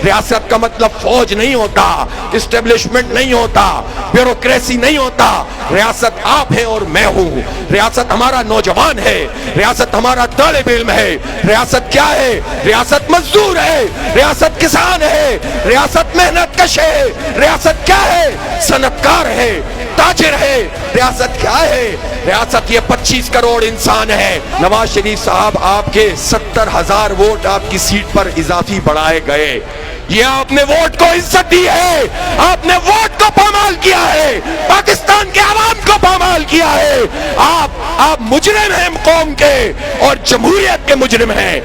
रियासत का मतलब फौज नहीं होता, इस्टेब्लिशमेंट नहीं होता, ब्यूरोक्रेसी नहीं होता। रियासत आप है और मैं हूं। रियासत हमारा नौजवान है, रियासत हमारा तालिब इल्म है। रियासत क्या है? रियासत मजदूर है, रियासत किसान है, रियासत मेहनत कश है। रियासत क्या है? सनतकार है, ताजिर है। रियासत क्या है? रियासत ये 25 करोड़ इंसान है। नवाज शरीफ साहब, आपके 70,000 वोट आपकी सीट पर इजाफी बढ़ाए गए। ये आपने वोट को इज्जत दी है, आपने वोट को पामाल किया है, पाकिस्तान के आवाम को पामाल किया है। आप मुजरिम हैं कौम के और जमहूरियत के मुजरिम हैं।